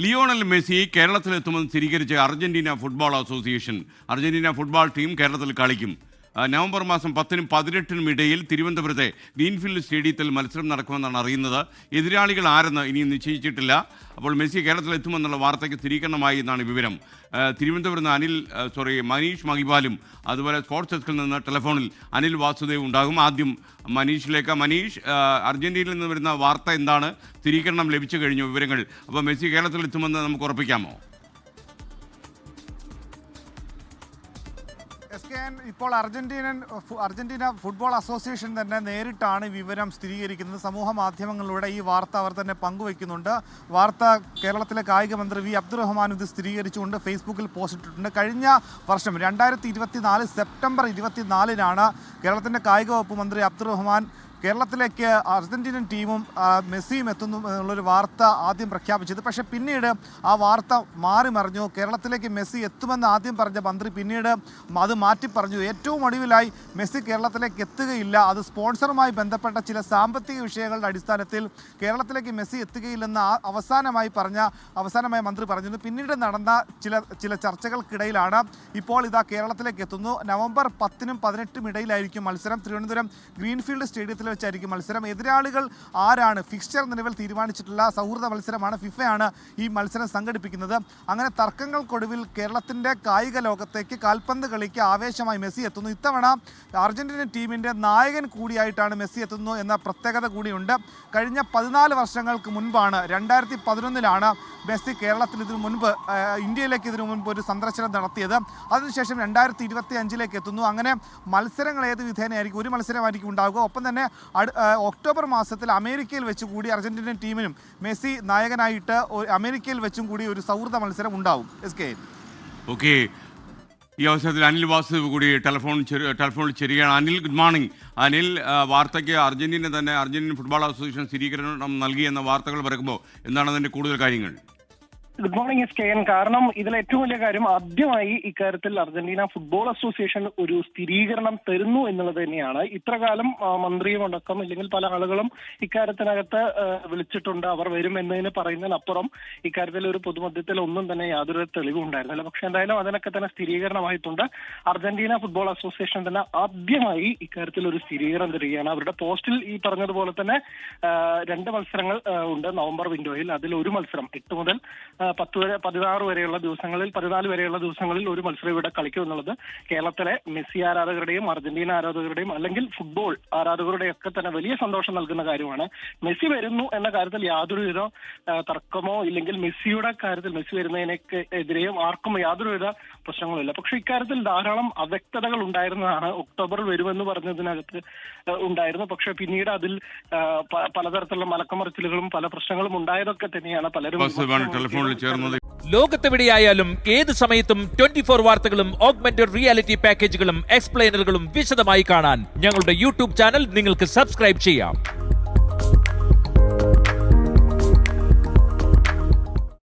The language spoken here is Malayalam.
ലിയോണൽ മെസ്സി കേരളത്തിലെത്തുമെന്ന് സ്ഥിരീകരിച്ച Argentina football association. Argentina football team കേരളത്തിൽ കളിക്കും. നവംബർ മാസം 10-നും 18-നും ഇടയിൽ തിരുവനന്തപുരത്തെ ഗ്രീൻഫീൽഡ് സ്റ്റേഡിയത്തിൽ മത്സരം നടക്കുമെന്നാണ് അറിയുന്നത്. എതിരാളികൾ ആരെന്ന് ഇനിയും നിശ്ചയിച്ചിട്ടില്ല. അപ്പോൾ മെസ്സി കേരളത്തിലെത്തുമെന്നുള്ള വാർത്തയ്ക്ക് സ്ഥിരീകരണമായി എന്നാണ് വിവരം. തിരുവനന്തപുരത്ത് നിന്ന് മനീഷ് മഹിപാലും അതുപോലെ സ്പോർട്സ് ഡെസ്കിൽ നിന്ന് ടെലിഫോണിൽ അനിൽ വാസുദേവ് ഉണ്ടാകും. ആദ്യം മനീഷിലേക്ക്. മനീഷ്, അർജന്റീനയിൽ നിന്ന് വരുന്ന വാർത്ത എന്താണ്? സ്ഥിരീകരണം ലഭിച്ചു കഴിഞ്ഞു വിവരങ്ങൾ. അപ്പോൾ മെസ്സി കേരളത്തിലെത്തുമെന്ന് നമുക്ക് ഉറപ്പിക്കാമോ? ഇപ്പോൾ അർജന്റീന ഫുട്ബോൾ അസോസിയേഷൻ തന്നെ നേരിട്ടാണ് വിവരം സ്ഥിരീകരിക്കുന്നത്. സമൂഹ മാധ്യമങ്ങളിലൂടെ ഈ വാർത്ത അവർ തന്നെ പങ്കുവയ്ക്കുന്നുണ്ട്. വാർത്ത കേരളത്തിലെ കായിക മന്ത്രി വി അബ്ദുറഹ്മാൻ ഇത് സ്ഥിരീകരിച്ചുകൊണ്ട് ഫേസ്ബുക്കിൽ പോസ്റ്റ് ഇട്ടിട്ടുണ്ട്. കഴിഞ്ഞ വർഷം 2024 സെപ്റ്റംബർ 24-നാണ് കേരളത്തിൻ്റെ കായിക വകുപ്പ് മന്ത്രി അബ്ദുറഹ്മാൻ കേരളത്തിലേക്ക് അർജന്റീനൻ ടീമും മെസ്സിയും എത്തുന്നു എന്നുള്ളൊരു വാർത്ത ആദ്യം പ്രഖ്യാപിച്ചത്. പക്ഷേ പിന്നീട് ആ വാർത്ത മാറി മറിഞ്ഞു. കേരളത്തിലേക്ക് മെസ്സി എത്തുമെന്ന് ആദ്യം പറഞ്ഞ മന്ത്രി പിന്നീട് അത് മാറ്റി പറഞ്ഞു. ഏറ്റവും ഒടുവിലായി മെസ്സി കേരളത്തിലേക്ക് എത്തുകയില്ല, അത് സ്പോൺസറുമായി ബന്ധപ്പെട്ട ചില സാമ്പത്തിക വിഷയങ്ങളുടെ അടിസ്ഥാനത്തിൽ കേരളത്തിലേക്ക് മെസ്സി എത്തുകയില്ലെന്ന് അവസാനമായി മന്ത്രി പറഞ്ഞിരുന്നു. പിന്നീട് നടന്ന ചില ചർച്ചകൾക്കിടയിലാണ് ഇപ്പോൾ ഇതാ കേരളത്തിലേക്ക് എത്തുന്നു. നവംബർ 10-നും 18-നും ഇടയിലായിരിക്കും മത്സരം. തിരുവനന്തപുരം ഗ്രീൻഫീൽഡ് സ്റ്റേഡിയത്തിൽ വെച്ചായിരിക്കും മത്സരം. എതിരാളികൾ ആരാണ്? ഫിക്സ്ചർ നിലവിൽ തീരുമാനിച്ചിട്ടുള്ള സൗഹൃദ മത്സരമാണ്. ഫിഫയാണ് ഈ മത്സരം സംഘടിപ്പിക്കുന്നത്. അങ്ങനെ തർക്കങ്ങൾക്കൊടുവിൽ കേരളത്തിൻ്റെ കായിക ലോകത്തേക്ക് കാൽപന്ത് കളിക്ക് ആവേശമായി മെസ്സി എത്തുന്നു. ഇത്തവണ അർജന്റീന ടീമിൻ്റെ നായകൻ കൂടിയായിട്ടാണ് മെസ്സി എത്തുന്നു എന്ന പ്രത്യേകത കൂടിയുണ്ട്. കഴിഞ്ഞ 14 വർഷങ്ങൾക്ക് മുൻപാണ്, 2011-ലാണ് മെസ്സി ഇന്ത്യയിലേക്ക് ഇതിനു മുൻപ് ഒരു സന്ദർശനം നടത്തിയത്. അതിനുശേഷം 2025-ലേക്ക് എത്തുന്നു. അങ്ങനെ മത്സരങ്ങൾ ഏത് വിധേനയായിരിക്കും? ഒരു മത്സരമായിരിക്കും ഉണ്ടാകുക. ഒപ്പം തന്നെ ഒക്ടോബർ മാസത്തിൽ അമേരിക്കയിൽ വെച്ച് കൂടി അർജന്റീനൻ ടീമിനും മെസ്സി നായകനായിട്ട് അമേരിക്കയിൽ വെച്ചും കൂടി ഒരു സൗഹൃദ മത്സരം ഉണ്ടാവും. ഓക്കെ, ഈ അവസരത്തിൽ അനിൽ വാസുദേവ് കൂടി ടെലിഫോണിൽ ചേരുകയാണ്. Anil, good morning. അനിൽ, വാർത്തയ്ക്ക് അർജന്റീന ഫുട്ബോൾ അസോസിയേഷൻ സ്ഥിരീകരണം നൽകി എന്ന വാർത്തകൾ പറയുമ്പോൾ എന്താണ് അതിൻ്റെ കൂടുതൽ കാര്യങ്ങൾ? Good morning SKN. കാരണം ഇതിൽ ഏറ്റവും വലിയ കാര്യം, ആദ്യമായി ഇക്കാര്യത്തിൽ അർജന്റീന ഫുട്ബോൾ അസോസിയേഷൻ ഒരു സ്ഥിരീകരണം തരുന്നു എന്നുള്ളത് തന്നെയാണ്. ഇത്രകാലം മന്ത്രിയും അടക്കം അല്ലെങ്കിൽ പല ആളുകളും ഇക്കാര്യത്തിനകത്ത് വിളിച്ചിട്ടുണ്ട്, അവർ വരും എന്നതിന് പറയുന്നതിനപ്പുറം ഇക്കാര്യത്തിൽ ഒരു പൊതുമധ്യത്തിൽ ഒന്നും തന്നെ യാതൊരു തെളിവും ഉണ്ടായിരുന്നില്ല. പക്ഷെ എന്തായാലും അതിനൊക്കെ തന്നെ സ്ഥിരീകരണമായിട്ടുണ്ട്. അർജന്റീന ഫുട്ബോൾ അസോസിയേഷൻ തന്നെ ആദ്യമായി ഇക്കാര്യത്തിൽ ഒരു സ്ഥിരീകരണം തരികയാണ്. അവരുടെ പോസ്റ്റിൽ ഈ പറഞ്ഞതുപോലെ തന്നെ 2 മത്സരങ്ങൾ ഉണ്ട് നവംബർ വിൻഡോയിൽ. അതിൽ ഒരു മത്സരം 8 മുതൽ 14 വരെയുള്ള ദിവസങ്ങളിൽ ഒരു മത്സരം ഇവിടെ കളിക്കും എന്നുള്ളത് കേരളത്തിലെ മെസ്സി ആരാധകരുടെയും അർജന്റീന ആരാധകരുടെയും അല്ലെങ്കിൽ ഫുട്ബോൾ ആരാധകരുടെയും ഒക്കെ തന്നെ വലിയ സന്തോഷം നൽകുന്ന കാര്യമാണ്. മെസ്സി വരുന്നു എന്ന കാര്യത്തിൽ യാതൊരുവിധ തർക്കമോ ഇല്ലെങ്കിൽ മെസ്സിയുടെ കാര്യത്തിൽ മെസ്സി വരുന്നതിനെതിരെയും ആർക്കും യാതൊരുവിധ പ്രശ്നങ്ങളുമില്ല. പക്ഷെ ഇക്കാര്യത്തിൽ ധാരാളം അവ്യക്തതകൾ ഉണ്ടായിരുന്നതാണ്. ഒക്ടോബറിൽ വരുമെന്ന് പറഞ്ഞതിനകത്ത് ഉണ്ടായിരുന്നു. പക്ഷെ പിന്നീട് അതിൽ പലതരത്തിലുള്ള മലക്കമറിച്ചിലുകളും പല പ്രശ്നങ്ങളും ഉണ്ടായതൊക്കെ തന്നെയാണ് പലരും ലോകത്തെവിടെയായാലും ഏത് സമയത്തും 24 വാർത്തകളും ഓഗ്മെന്റഡ് റിയാലിറ്റി പാക്കേജുകളും എക്സ്പ്ലെയിനറുകളും വിശദമായി കാണാൻ ഞങ്ങളുടെ യൂട്യൂബ് ചാനൽ നിങ്ങൾക്ക് സബ്സ്ക്രൈബ് ചെയ്യാം.